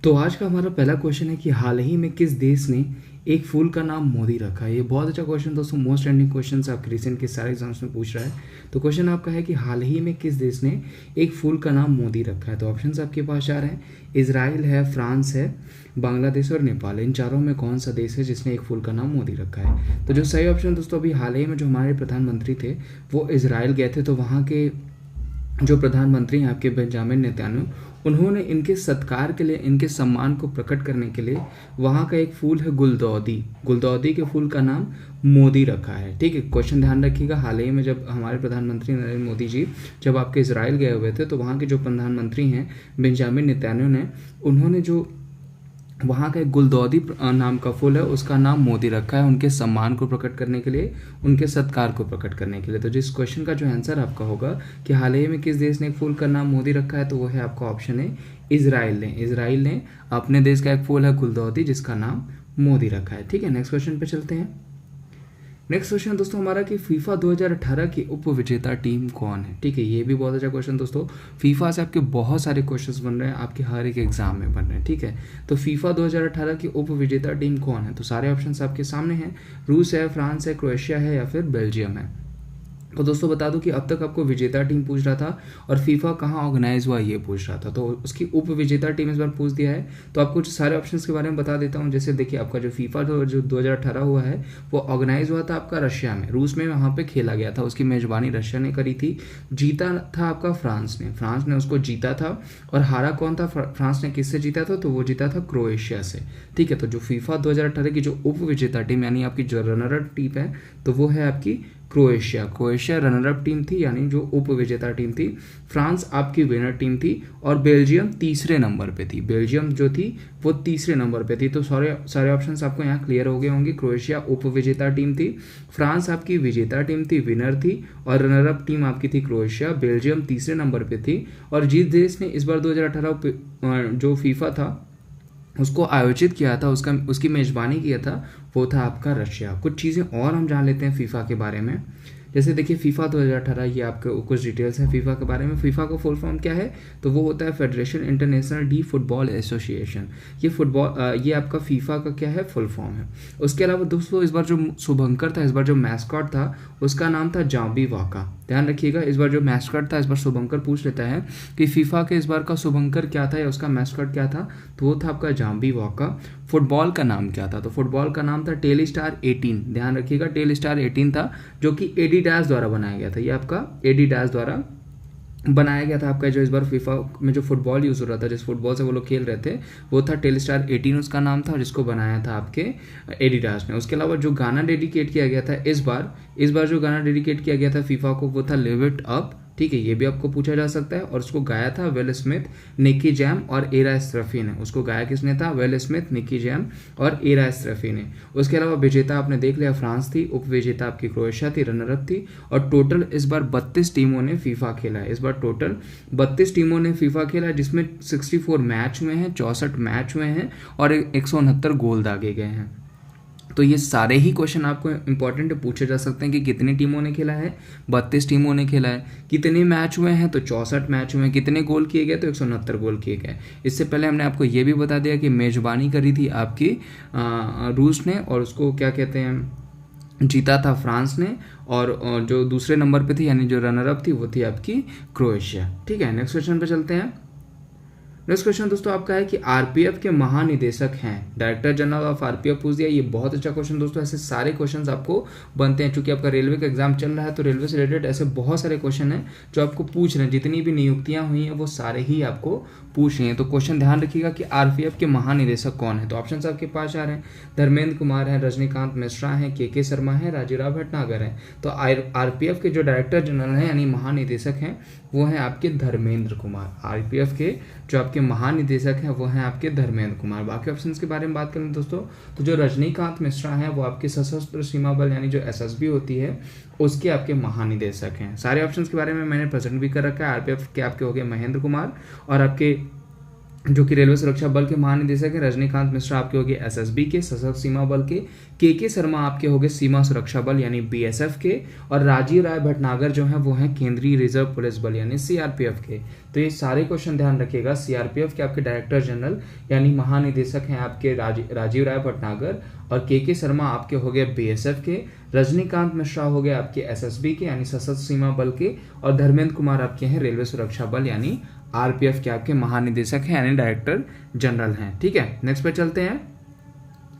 तो आज का हमारा पहला क्वेश्चन है कि हाल ही में किस देश ने एक फूल का नाम मोदी रखा है। ये बहुत अच्छा क्वेश्चन दोस्तों, मोस्ट ट्रेंडिंग क्वेश्चन आपके रिसेंट के सारे एग्जाम्स में पूछ रहा है। तो क्वेश्चन आपका है कि हाल ही में किस देश ने एक फूल का नाम मोदी रखा है। तो ऑप्शंस आपके पास आ रहे हैं, इजराइल है, फ्रांस है, बांग्लादेश और नेपाल। इन चारों में कौन सा देश है जिसने एक फूल का नाम मोदी रखा है। तो जो सही ऑप्शन दोस्तों, अभी हाल ही में जो हमारे प्रधानमंत्री थे वो इजराइल गए थे। तो वहाँ के जो प्रधानमंत्री हैं आपके बेंजामिन नेतन्याहू, उन्होंने इनके सत्कार के लिए, इनके सम्मान को प्रकट करने के लिए वहाँ का एक फूल है गुलदाउदी, गुलदाउदी के फूल का नाम मोदी रखा है। ठीक है, क्वेश्चन ध्यान रखिएगा। हाल ही में जब हमारे प्रधानमंत्री नरेंद्र मोदी जी जब आपके इजराइल गए हुए थे तो वहाँ के जो प्रधानमंत्री हैं बेंजामिन नेतन्याहू ने, उन्होंने जो वहाँ का एक गुलदाउदी नाम का फूल है उसका नाम मोदी रखा है, उनके सम्मान को प्रकट करने के लिए, उनके सत्कार को प्रकट करने के लिए। तो जिस क्वेश्चन का जो आंसर आपका होगा कि हाल ही में किस देश ने एक फूल का नाम मोदी रखा है, तो वो है आपका ऑप्शन है इजराइल ने। इजराइल ने अपने देश का एक फूल है गुलदाउदी जिसका नाम मोदी रखा है। ठीक है, नेक्स्ट क्वेश्चन पे चलते हैं। नेक्स्ट क्वेश्चन दोस्तों हमारा कि फीफा 2018 की उप विजेता टीम कौन है। ठीक है, ये भी बहुत अच्छा क्वेश्चन दोस्तों। फीफा से आपके बहुत सारे क्वेश्चंस बन रहे हैं, आपके हर एक एग्जाम में बन रहे हैं। ठीक है, तो फीफा 2018 की उप विजेता टीम कौन है। तो सारे ऑप्शंस आपके सामने हैं, रूस है, फ्रांस है, क्रोएशिया है या फिर बेल्जियम है। तो दोस्तों बता दूं कि अब तक आपको विजेता टीम पूछ रहा था और फीफा कहाँ ऑर्गेनाइज हुआ ये पूछ रहा था, तो उसकी उप विजेता टीम इस बार पूछ दिया है। तो आपको सारे ऑप्शंस के बारे में बता देता हूँ। जैसे देखिए, आपका जो फीफा जो 2018 हुआ है वो ऑर्गेनाइज हुआ था आपका रशिया में, रूस में वहाँ पे खेला गया था। उसकी मेजबानी रशिया ने करी थी। जीता था आपका फ्रांस ने उसको जीता था। और हारा कौन था, फ्रांस ने किससे जीता था, तो वो जीता था क्रोएशिया से। ठीक है, तो जो फीफा 2018 की जो उप विजेता टीम यानी आपकी जो रनर अप टीम है तो वो है आपकी क्रोएशिया रनर अप टीम थी यानी जो उप विजेता टीम थी। फ्रांस आपकी विनर टीम थी और बेल्जियम तीसरे नंबर पे थी। बेल्जियम जो थी वो तीसरे नंबर पे थी। तो सारे ऑप्शंस आपको यहाँ क्लियर हो गए होंगे। क्रोएशिया उप विजेता टीम थी, फ्रांस आपकी विजेता टीम थी, विनर थी, और रनर अप टीम आपकी थी क्रोएशिया। बेल्जियम तीसरे नंबर पे थी। और जिस देश ने इस बार 2018 जो फीफा था उसको आयोजित किया था, उसकी मेजबानी किया था, वो था आपका रशिया। कुछ चीज़ें और हम जान लेते हैं फीफा के बारे में। जैसे देखिए, फीफा 2018 ये आपके कुछ डिटेल्स हैं फीफा के बारे में। फीफा का फुल फॉर्म क्या है, तो वो होता है federation international D football association. ये आपका फीफा का क्या है, फुल फॉर्म है। उसके अलावा दोस्तों इस बार जो शुभंकर था, इस बार जो मैस्कॉट था उसका नाम था जाम्बी वाका। ध्यान रखिएगा, इस बार जो मैस्कॉट था, इस बार शुभंकर पूछ लेता है कि फीफा के इस बार का शुभंकर क्या था या उसका मैस्कॉट क्या था, तो वो था आपका जाम्बी वाका। फुटबॉल का नाम क्या था, तो फुटबॉल का नाम था टेल स्टार 18। ध्यान रखिएगा, टेल स्टार 18 था जो कि एडिडास द्वारा बनाया गया था। ये आपका एडिडास द्वारा बनाया गया था आपका। जो इस बार फीफा में जो फुटबॉल यूज़ हो रहा था, जिस फुटबॉल से वो लोग खेल रहे थे, वो था टेल स्टार 18 उसका नाम था, जिसको बनाया था आपके एडिडास ने। उसके अलावा जो गाना डेडिकेट किया गया था इस बार जो गाना डेडिकेट किया गया था फीफा को, वो था लिव इट अप। ठीक है, ये भी आपको पूछा जा सकता है। और उसको गाया था विल स्मिथ, निकी जैम और एरा स्ट्रफी ने। उसको गाया किसने था, विल स्मिथ, निकी जैम और एरा स्ट्रफी ने। उसके अलावा विजेता आपने देख लिया फ्रांस थी, उप विजेता आपकी क्रोएशिया थी, रनर अप थी। और टोटल इस बार 32 टीमों ने फीफा खेला है। इस बार टोटल 32 टीमों ने फीफा खेला है, जिसमें 64 मैच हुए हैं, 64 मैच हुए हैं और 169 गोल दागे गए हैं। तो ये सारे ही क्वेश्चन आपको इंपॉर्टेंट पूछे जा सकते हैं कि कितनी टीमों ने खेला है, 32 टीमों ने खेला है। कितने मैच हुए हैं, तो 64 मैच हुए हैं। कितने गोल किए गए, तो 169 गोल किए गए। इससे पहले हमने आपको ये भी बता दिया कि मेजबानी करी थी आपकी रूस ने, और उसको क्या कहते हैं, जीता था फ्रांस ने। और जो दूसरे नंबर पे थी यानी जो रनर अप थी वो थी आपकी क्रोएशिया। ठीक है, नेक्स्ट क्वेश्चन पे चलते हैं। नेक्स्ट क्वेश्चन दोस्तों आपका है कि आरपीएफ के महानिदेशक हैं, डायरेक्टर जनरल ऑफ आरपीएफ पूछ दिया। ये बहुत अच्छा क्वेश्चन दोस्तों। ऐसे सारे क्वेश्चंस आपको बनते हैं, क्योंकि आपका रेलवे का एग्जाम चल रहा है, तो रेलवे से रिलेटेड ऐसे बहुत सारे क्वेश्चन हैं जो आपको पूछ रहे हैं। जितनी भी नियुक्तियां हुई हैं वो सारे ही आपको पूछ रहे हैं। तो क्वेश्चन ध्यान रखिएगा कि आरपीएफ के महानिदेशक कौन है। तो ऑप्शन आपके पास आ रहे हैं, धर्मेंद्र कुमार है, रजनीकांत मिश्रा है, के शर्मा है, राजीराव भटनागर है। तो आरपीएफ के जो डायरेक्टर जनरल हैं यानी महानिदेशक हैं वो हैं आपके धर्मेंद्र कुमार। आरपीएफ के जो आपके महानिदेशक हैं वो हैं आपके धर्मेंद्र कुमार। बाकी ऑप्शंस के बारे में बात करें दोस्तों, तो जो रजनीकांत मिश्रा हैं वो आपके सशस्त्र सीमा बल यानी जो एसएसबी होती है उसके आपके महानिदेशक हैं। सारे ऑप्शंस के बारे में मैंने प्रेजेंट भी कर रखा है। आरपीएफ के आपके हो गए महेंद्र कुमार, और आपके जो कि रेलवे सुरक्षा बल के महानिदेशक हैं। रजनीकांत मिश्रा आपके हो गए एसएसबी के, सशस्त्र सीमा बल के शर्मा आपके हो गए सीमा सुरक्षा बल यानी बीएसएफ के, और राजीव राय भटनागर जो हैं वो हैं केंद्रीय रिजर्व पुलिस बल यानी सीआरपीएफ के। तो ये सारे क्वेश्चन ध्यान रखिएगा। सीआरपीएफ के आपके डायरेक्टर जनरल यानी महानिदेशक हैं आपके राजीव राय भटनागर, और के शर्मा आपके हो गए बीएसएफ के, रजनीकांत मिश्रा हो गए आपके एसएसबी के यानी सशस्त्र सीमा बल के, और धर्मेंद्र कुमार आपके हैं रेलवे सुरक्षा बल यानी आरपीएफ के आपके महानिदेशक हैं यानी डायरेक्टर जनरल हैं। ठीक है, नेक्स्ट पे चलते हैं।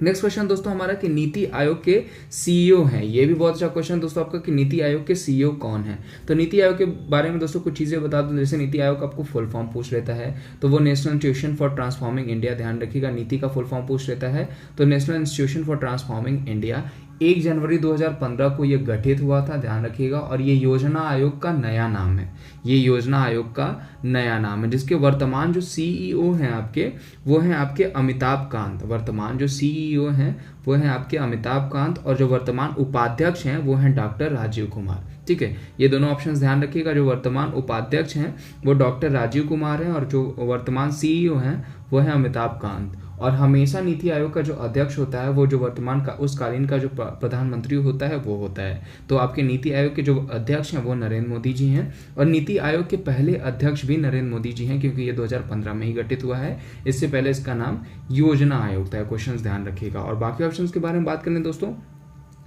नेक्स्ट क्वेश्चन दोस्तों हमारा कि नीति आयोग के सीईओ हैं। ये भी बहुत अच्छा क्वेश्चन दोस्तों आपका कि नीति आयोग के सीईओ कौन है। तो नीति आयोग के बारे में दोस्तों कुछ चीजें बता दूं। जैसे नीति आयोग आपको फुल फॉर्म पूछ लेता है तो वो national institution for transforming India, ध्यान रखिएगा नीति का फुल फॉर्म पूछ लेता है तो national institution for transforming India. 1 जनवरी 2015 को ये गठित हुआ था, ध्यान रखिएगा। और ये योजना आयोग का नया नाम है, ये योजना आयोग का नया नाम है, जिसके वर्तमान जो सीईओ हैं आपके वो हैं आपके अमिताभ कांत। वर्तमान जो सीईओ हैं वो हैं आपके अमिताभ कांत, और जो वर्तमान उपाध्यक्ष हैं वो हैं डॉक्टर राजीव कुमार। ठीक है, ये दोनों ऑप्शंस ध्यान रखिएगा। जो वर्तमान उपाध्यक्ष हैं वो डॉक्टर राजीव कुमार हैं, और जो वर्तमान सीईओ हैं वो है अमिताभ कांत। और हमेशा नीति आयोग का जो अध्यक्ष होता है वो जो वर्तमान का उस कालीन का जो प्रधानमंत्री होता है वो होता है। तो आपके नीति आयोग के जो अध्यक्ष हैं वो नरेंद्र मोदी जी हैं, और नीति आयोग के पहले अध्यक्ष भी नरेंद्र मोदी जी हैं, क्योंकि ये 2015 में ही गठित हुआ है। इससे पहले इसका नाम योजना आयोग था। क्वेश्चन ध्यान रखिएगा। और बाकी ऑप्शन के बारे में बात करें दोस्तों,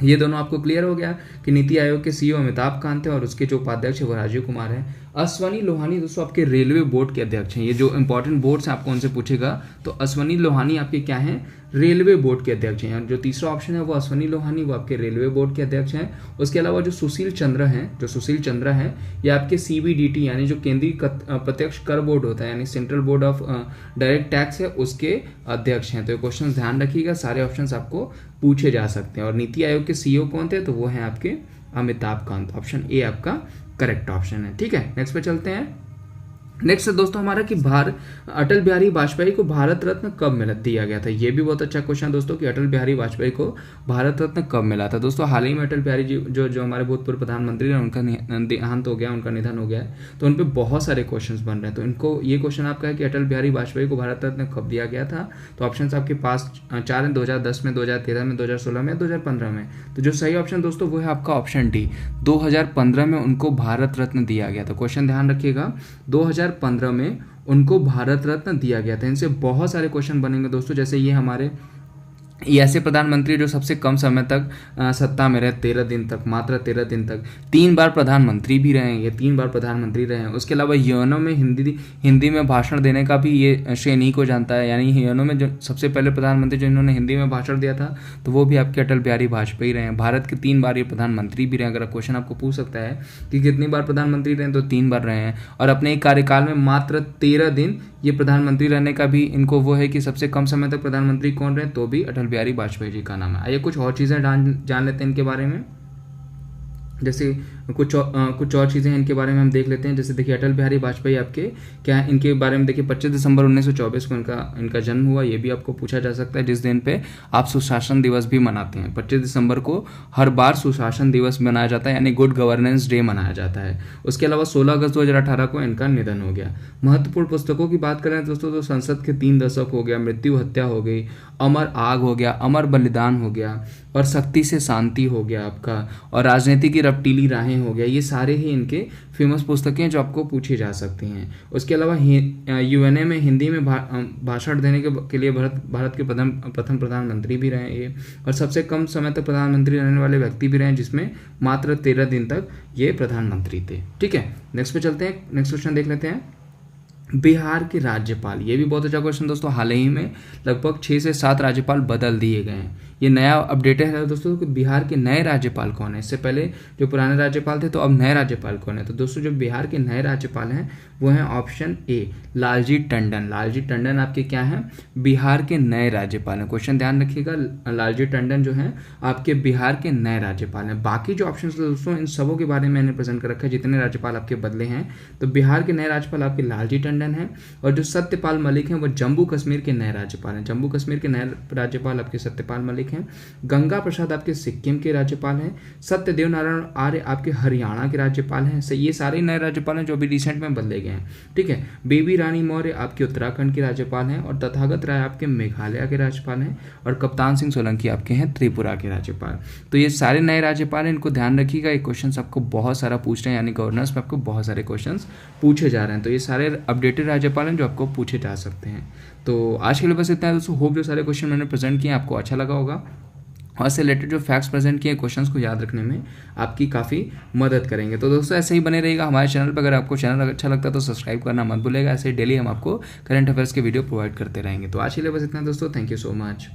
ये दोनों आपको क्लियर हो गया कि नीति आयोग के सीईओ अमिताभ कांत है और उसके जो उपाध्यक्ष है वो राजीव कुमार है। अश्वनी लोहानी दोस्तों आपके रेलवे बोर्ड के अध्यक्ष हैं। ये जो इंपॉर्टेंट बोर्ड्स हैं आपको उनसे पूछेगा तो अश्वनी लोहानी आपके क्या हैं, रेलवे बोर्ड के अध्यक्ष हैं। और जो तीसरा ऑप्शन है वो अश्वनी लोहानी वो आपके रेलवे बोर्ड के अध्यक्ष हैं। उसके अलावा जो सुशील चंद्र हैं ये आपके सीबीडीटी यानी जो केंद्रीय प्रत्यक्ष कर बोर्ड होता है यानी central board of direct tax है उसके अध्यक्ष हैं। तो ये क्वेश्चन ध्यान रखिएगा, सारे ऑप्शन आपको पूछे जा सकते हैं। और नीति आयोग के सीईओ कौन थे तो वो हैं आपके अमिताभ कांत। ऑप्शन ए आपका करेक्ट ऑप्शन है। ठीक है, नेक्स्ट पे चलते हैं। नेक्स्ट दोस्तों हमारा कि अटल बिहारी वाजपेयी को भारत रत्न कब दिया गया था। ये भी बहुत अच्छा क्वेश्चन दोस्तों कि अटल बिहारी वाजपेयी को भारत रत्न कब मिला था। दोस्तों हाल ही में अटल बिहारी जी जो हमारे भूतपूर्व प्रधानमंत्री हैं उनका देहांत हो गया, उनका निधन हो गया है, तो उन पर बहुत सारे क्वेश्चन बन रहे हैं। तो इनको ये क्वेश्चन आपका है कि अटल बिहारी वाजपेयी को भारत रत्न कब दिया गया था। तो ऑप्शन आपके पास 4 हैं, 2010 में, 2013 में, 2016 में, 2015 में। तो जो सही ऑप्शन दोस्तों वो है आपका ऑप्शन डी, 2015 में उनको भारत रत्न दिया गया था। क्वेश्चन ध्यान रखिएगा, 2015 में उनको भारत रत्न दिया गया था। इनसे बहुत सारे क्वेश्चन बनेंगे दोस्तों, जैसे ये हमारे ऐसे प्रधानमंत्री जो सबसे कम समय तक सत्ता में रहे, 13 दिन तक, मात्र 13 दिन तक, 3 बार प्रधानमंत्री भी रहे हैं, ये 3 बार प्रधानमंत्री रहे हैं। उसके अलावा यूएनओ में हिंदी में भाषण देने का भी ये श्रेय इन्हीं को जानता है, यानी यूएनओ में जो सबसे पहले प्रधानमंत्री जो इन्होंने हिंदी में भाषण दिया था तो वो भी आपके अटल बिहारी वाजपेयी रहे हैं। भारत के 3 बार ये प्रधानमंत्री भी रहे। अगर क्वेश्चन आपको पूछ सकता है कि कितनी बार प्रधानमंत्री रहे तो 3 बार रहे हैं, और अपने एक कार्यकाल में मात्र 13 दिन ये प्रधानमंत्री रहने का भी इनको वो है कि सबसे कम समय तक प्रधानमंत्री कौन रहे तो भी अटल बिहारी वाजपेयी जी का नाम है। आइए कुछ और चीज़ें जान लेते हैं इनके बारे में। जैसे कुछ और चीज़ें हैं इनके बारे में हम देख लेते हैं। जैसे देखिए अटल बिहारी वाजपेयी आपके क्या है, इनके बारे में देखिए 25 दिसंबर 1924 को इनका जन्म हुआ। ये भी आपको पूछा जा सकता है, जिस दिन पे आप सुशासन दिवस भी मनाते हैं। 25 दिसंबर को हर बार सुशासन दिवस मनाया जाता है, यानी गुड गवर्नेंस डे मनाया जाता है। उसके अलावा 16 अगस्त 2018 को इनका निधन हो गया। महत्वपूर्ण पुस्तकों की बात करें दोस्तों तो संसद के 3 दशक हो गया, मृत्यु हत्या हो गई, अमर आग हो गया, अमर बलिदान हो गया, और शक्ति से शांति हो गया आपका, और राजनीति की रपटीली राहें हो गया। ये सारे ही इनके फेमस पुस्तकें जो आपको पूछी जा सकती हैं। उसके अलावा यूएनए में हिंदी में भाषण देने के लिए भारत के प्रथम प्रधानमंत्री भी रहे ये, और सबसे कम समय तक प्रधानमंत्री रहने वाले व्यक्ति भी रहे, जिसमें मात्र 13 दिन तक ये प्रधानमंत्री थे। ठीक है, नेक्स्ट पे चलते हैं। नेक्स्ट क्वेश्चन देख लेते हैं। बिहार के राज्यपाल, ये भी बहुत अच्छा क्वेश्चन दोस्तों। हाल ही में लगभग 6 से 7 राज्यपाल बदल दिए गए हैं। ये नया अपडेटेड है दोस्तों कि बिहार के नए राज्यपाल कौन है। इससे पहले जो पुराने राज्यपाल थे तो अब नए राज्यपाल कौन है। तो दोस्तों जो बिहार के नए राज्यपाल हैं वो हैं ऑप्शन ए, लालजी टंडन। लालजी टंडन आपके क्या हैं, बिहार के नए राज्यपाल हैं। क्वेश्चन ध्यान रखिएगा, लालजी टंडन जो हैं आपके बिहार के नए राज्यपाल हैं। बाकी जो ऑप्शन दोस्तों इन सबों के बारे में मैंने प्रेजेंट कर रखा है, जितने राज्यपाल आपके बदले हैं। तो बिहार के नए राज्यपाल आपके लालजी टंडन टंडन हैं, और जो सत्यपाल मलिक हैं वो जम्मू कश्मीर के नए राज्यपाल हैं। जम्मू कश्मीर के नए राज्यपाल आपके सत्यपाल मलिक हैं। गंगा प्रसाद आपके सिक्किम के राज्यपाल हैं। सत्यदेव नारायण आर्य आपके हरियाणा के राज्यपाल हैं। ये सारे नए राज्यपाल हैं जो अभी रिसेंट में बदले गए हैं, ठीक है। बेबी रानी मौर्य आपके उत्तराखंड के राज्यपाल हैं, और तथागत राय आपके मेघालय के राज्यपाल हैं, और कप्तान सिंह सोलंकी आपके हैं त्रिपुरा के राज्यपाल। तो ये सारे नए राज्यपाल हैं, इनको ध्यान रखिएगा। ये क्वेश्चन आपको बहुत सारा पूछ रहे हैं, यानी गवर्नेंस में आपको बहुत सारे क्वेश्चन पूछे जा रहे हैं। तो ये सारे अपडेटेड राज्यपाल हैं जो आपको पूछे जा सकते हैं। तो आज के लिए बस इतना है दोस्तों। होप जो सारे क्वेश्चन मैंने प्रेजेंट किए आपको अच्छा लगा होगा, और इससे रिलेटेड जो फैक्ट्स प्रेजेंट किए क्वेश्चंस को याद रखने में आपकी काफ़ी मदद करेंगे। तो दोस्तों ऐसे ही बने रहेगा हमारे चैनल पर। अगर आपको चैनल अच्छा लगता है तो सब्सक्राइब करना मत भूलिएगा। ऐसे ही डेली हम आपको करंट अफेयर्स के वीडियो प्रोवाइड करते रहेंगे। तो आज के लिए बस इतना दोस्तों। Thank you so much.